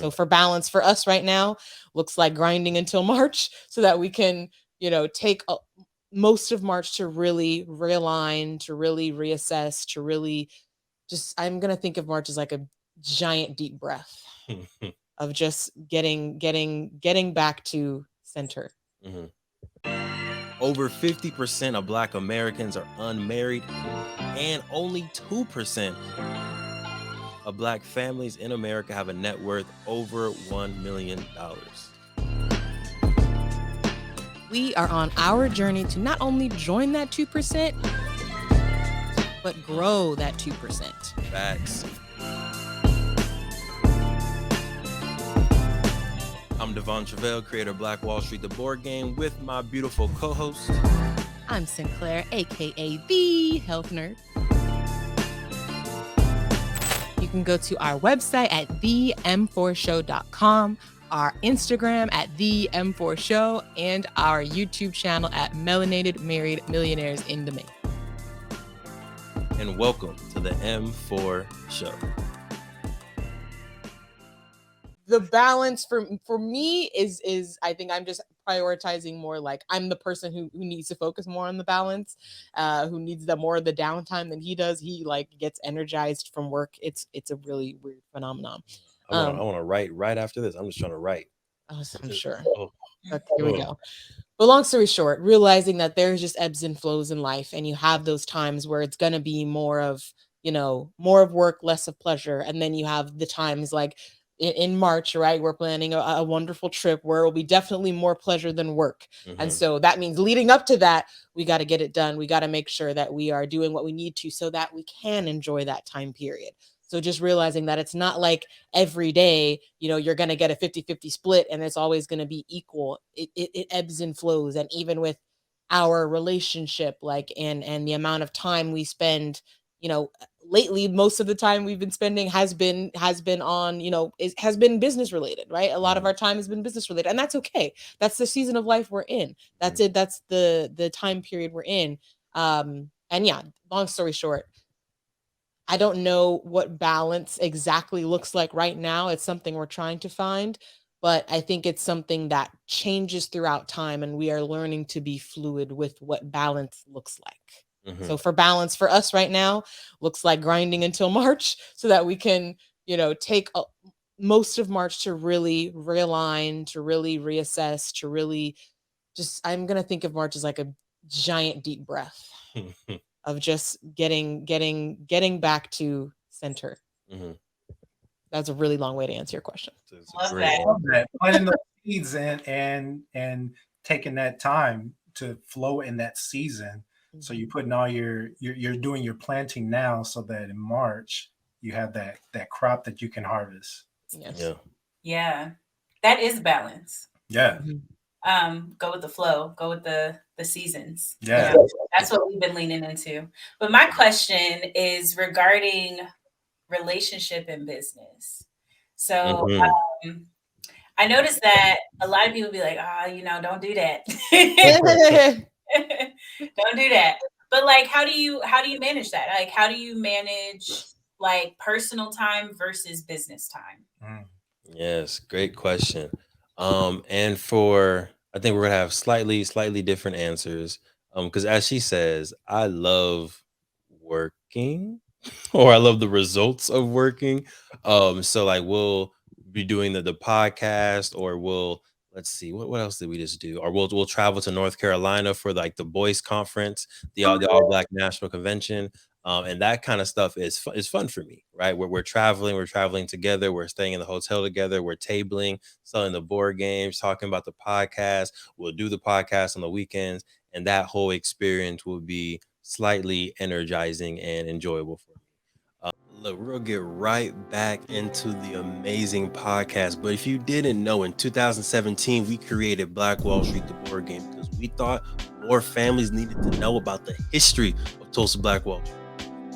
So for balance for us right now, looks like grinding until March so that we can, take most of March to really realign, to really reassess, to really just, I'm going to think of March as like a giant deep breath of just getting back to center. Mhm. Over 50% of Black Americans are unmarried, and only 2% of Black families in America have a net worth over $1 million. We are on our journey to not only join that 2%, but grow that 2%. Facts. I'm Devon Truvel, creator of Black Wall Street, the board game, with my beautiful co-host. I'm Sinclair, aka the Health Nerd. You can go to our website at them4show.com, our Instagram at them4show, and our YouTube channel at Melanated Married Millionaires in the Making. And welcome to the M4 Show. The balance for me is I think I'm just prioritizing more, like I'm the person who needs to focus more on the balance, who needs more of the downtime than he does. He like gets energized from work. It's a really weird phenomenon. I want to write right after this. I'm just trying to write. I'm sure. Oh. Okay, here we go. But long story short, realizing that there's just ebbs and flows in life, and you have those times where it's gonna be more of work, less of pleasure, and then you have the times like in March, right? We're planning a wonderful trip where it will be definitely more pleasure than work. Mhm. And so that means leading up to that, we got to get it done. We got to make sure that we are doing what we need to so that we can enjoy that time period. So just realizing that it's not like every day, you're going to get a 50-50 split and it's always going to be equal. It ebbs and flows. And even with our relationship, like, and the amount of time we spend, lately, most of the time we've been spending has been on, it has been business related, right? A lot of our time has been business related, and that's okay. That's the season of life we're in. That's it. That's the time period we're in. And yeah, long story short, I don't know what balance exactly looks like right now. It's something we're trying to find, but I think it's something that changes throughout time, and we are learning to be fluid with what balance looks like. So for balance for us right now, looks like grinding until March so that we can, take most of March to really realign, to really reassess, to really just, I'm going to think of March as like a giant deep breath of just getting back to center. That's a really long way to answer your question. Love that. Planting those seeds and taking that time to flow in that season. So you're putting all you're doing your planting now so that in March you have that crop that you can harvest. Yes. Yeah. That is balance. Yeah. Go with the flow, go with the seasons. Yeah. That's what we've been leaning into. But my question is regarding relationship and business. So I noticed that a lot of people be like, don't do that. Don't do that. But like, how do you manage that? Like, how do you manage like personal time versus business time? Yes, great question. And for, I think we're gonna have slightly different answers. Because as she says, I love working, or I love the results of working. So like we'll be doing the podcast, or let's see, what else did we just do? Or we'll travel to North Carolina for like the Boys Conference, the All Black National Convention. And that kind of stuff is fun for me, right? We're traveling together, we're staying in the hotel together, we're tabling, selling the board games, talking about the podcast. We'll do the podcast on the weekends, and that whole experience will be slightly energizing and enjoyable for me. Look, we're gonna get right back into the amazing podcast. But if you didn't know, in 2017, we created Black Wall Street, the board game, because we thought more families needed to know about the history of Tulsa Black Wall Street.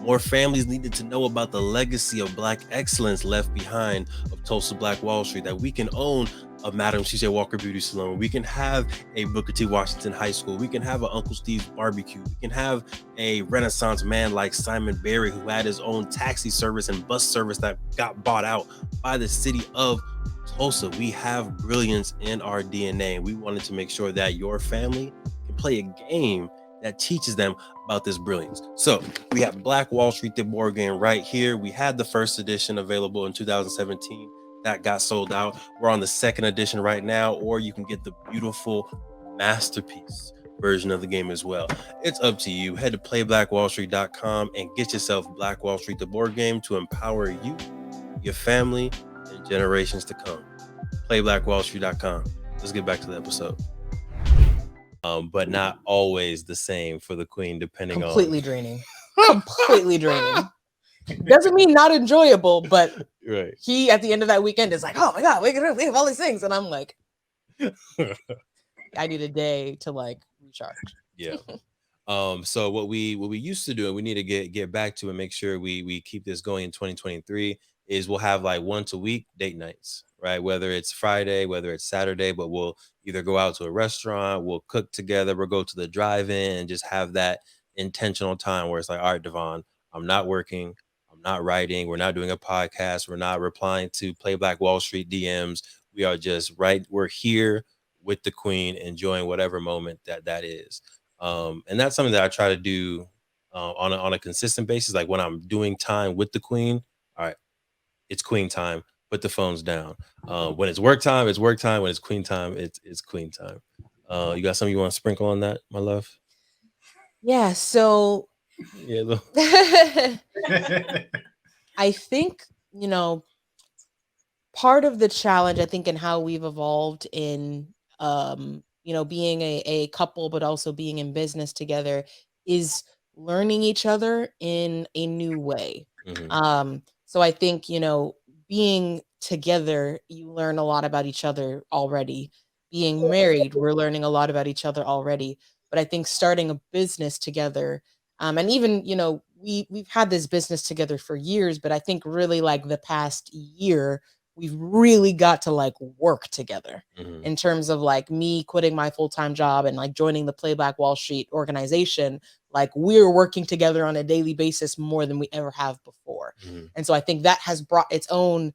More families needed to know about the legacy of Black excellence left behind of Tulsa Black Wall Street, that we can own a Madam C.J. Walker Beauty Salon, we can have a Booker T. Washington High School, we can have an Uncle Steve's Barbecue, we can have a Renaissance man like Simon Berry, who had his own taxi service and bus service that got bought out by the city of Tulsa, we have brilliance in our DNA. We wanted to make sure that your family can play a game that teaches them about this brilliance. So we have Black Wall Street, the board game right here. We had the first edition available in 2017. That got sold out. We're on the second edition right now, or you can get the beautiful masterpiece version of the game as well. It's up to you. Head to playblackwallstreet.com and get yourself Black Wall Street, the board game, to empower you, your family, and generations to come. Playblackwallstreet.com. Let's get back to the episode. But not always the same for the queen, depending completely draining. Completely draining. Doesn't mean not enjoyable, but right. He at the end of that weekend is like, oh my god, we have all these things, and I'm like, I need a day to like recharge. Yeah. So what we used to do, and we need to get back to and make sure we keep this going in 2023, is we'll have like once a week date nights, right? Whether it's Friday, whether it's Saturday, but we'll either go out to a restaurant, we'll cook together, we'll go to the drive-in and just have that intentional time where it's like, all right, Devon, I'm not working, I'm not writing, we're not doing a podcast, we're not replying to Play Black Wall Street DMs. We are just we're here with the queen, enjoying whatever moment that is. And that's something that I try to do on a consistent basis. Like when I'm doing time with the queen, all right, it's queen time. Put the phones down. When it's work time, it's work time. When it's queen time, it's queen time. You got something you want to sprinkle on that, my love? Yeah. So yeah. I think, part of the challenge, I think, in how we've evolved in, being a couple, but also being in business together, is learning each other in a new way. Mm-hmm. So I think, being together, you learn a lot about each other already. Being married, we're learning a lot about each other already. But I think starting a business together, and even, we've had this business together for years, but I think really like the past year, we've really got to like work together in terms of like me quitting my full-time job and like joining the Play Black Wall Street organization. Like we're working together on a daily basis more than we ever have before. And so I think that has brought its own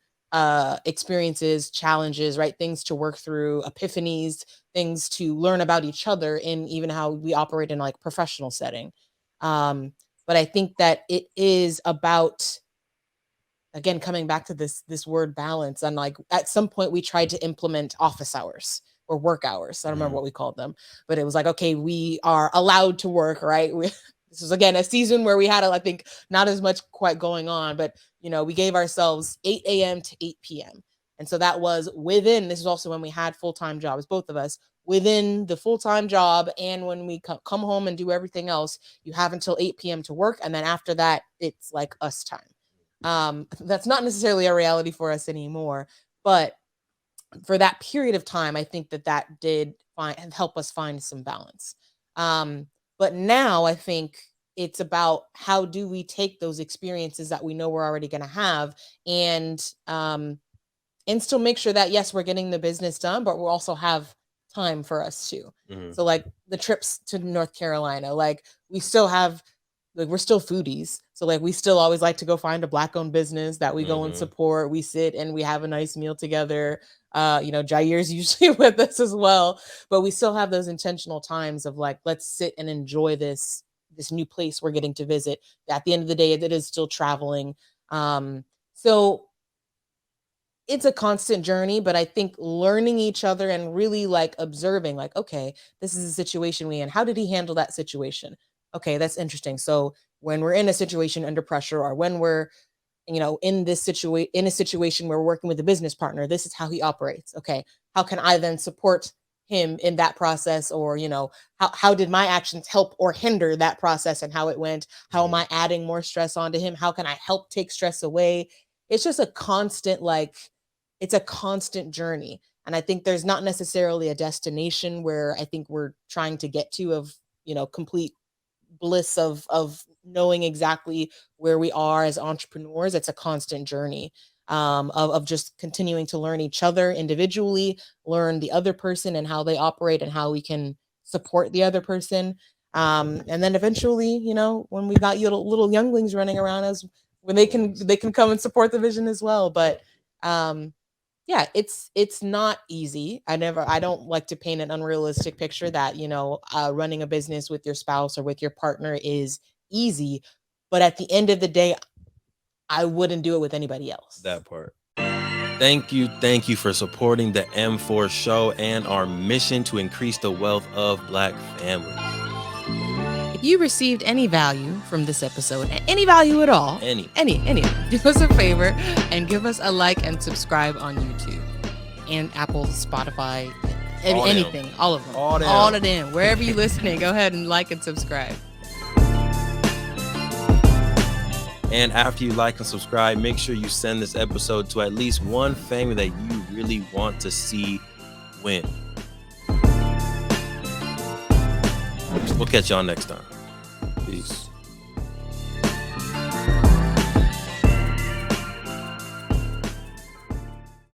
experiences, challenges, right? Things to work through, epiphanies, things to learn about each other in even how we operate in like professional setting. But I think that it is about, again, coming back to this word balance. And like at some point we tried to implement office hours or work hours. I don't remember what we called them, but it was like, okay, we are allowed to work, right? This was again a season where we had, I think, not as much quite going on, but we gave ourselves 8 a.m. to 8 p.m. And so that was within, this is also when we had full-time jobs, both of us, within the full-time job. And when we come home and do everything else, you have until 8 p.m. to work. And then after that, it's like us time. That's not necessarily a reality for us anymore, but for that period of time, I think that did help us find some balance. But now I think it's about how do we take those experiences that we know we're already going to have and still make sure that, yes, we're getting the business done, but we'll also have time for us too. So like the trips to North Carolina, like we still have, like we're still foodies. So like we still always like to go find a Black owned business that we go and support. We sit and we have a nice meal together. Jair's usually with us as well, but we still have those intentional times of like, let's sit and enjoy this new place we're getting to visit. At the end of the day, it is still traveling. So it's a constant journey, but I think learning each other and really like observing, like, okay, this is a situation we in. How did he handle that situation? Okay, that's interesting. So when we're in a situation under pressure, or when we're, in a situation where we're working with a business partner, this is how he operates. Okay, how can I then support him in that process? Or, how did my actions help or hinder that process and how it went? How am I adding more stress onto him? How can I help take stress away? It's just a constant, it's a constant journey. And I think there's not necessarily a destination where I think we're trying to get to of, complete bliss of knowing exactly where we are as entrepreneurs. It's a constant journey of just continuing to learn each other individually, learn the other person and how they operate and how we can support the other person. And then eventually, when we got little younglings running around us, when they can come and support the vision as well. But yeah, it's not easy. I don't like to paint an unrealistic picture that, running a business with your spouse or with your partner is easy. But at the end of the day, I wouldn't do it with anybody else. That part. Thank you for supporting the M4 show and our mission to increase the wealth of Black families. If you received any value from this episode, any value at all, any, do us a favor and give us a like and subscribe on YouTube and Apple, Spotify, anything, all of them, all of them, wherever you're listening. Go ahead and like and subscribe. And after you like and subscribe, make sure you send this episode to at least one family that you really want to see win. We'll catch y'all next time. Peace.